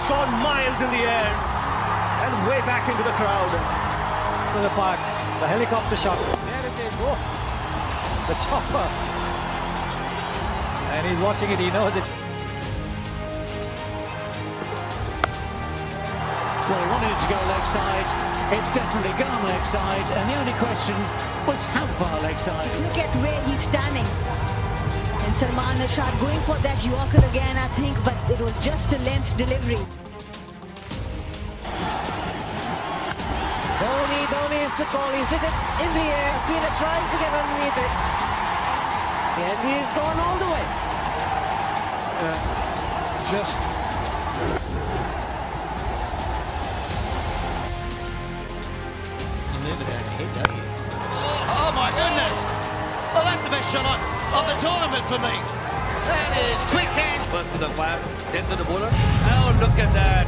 gone miles in the air and way back into the crowd. To the park, the helicopter shot. There it is. Oh, the chopper. And he's watching it, he knows it. Well, he wanted it to go leg side. It's definitely gone leg side. And the only question was how far leg side. Just look at where he's standing. And Salman Rashid going for that Yorker again, I think, but it was just a length delivery. Dhoni is the call. He's hit it in the air. Peter trying to get underneath it. And he's gone all the way. Just Oh my goodness! Well, that's the best shot of the tournament for me. That is quick hands. First to the flag, then to the bowler. Oh, look at that!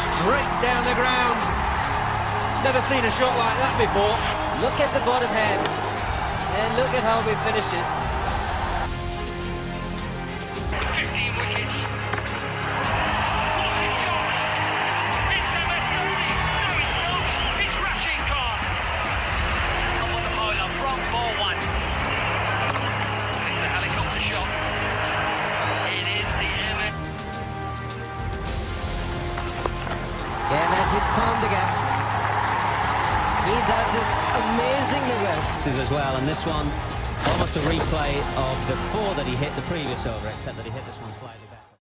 Straight down the ground. Never seen a shot like that before. Look at the bottom hand. And look at how he finishes. 15 wickets. What a shot! It's MS Dhoni. No, it's not. It's Rashid Khan. Up on the bowler from ball one. It's the helicopter shot. It is the MS. And Rashid Khan again. He does it amazingly well. As well, and this one almost a replay of the 4 that he hit the previous over, except that he hit this one slightly better.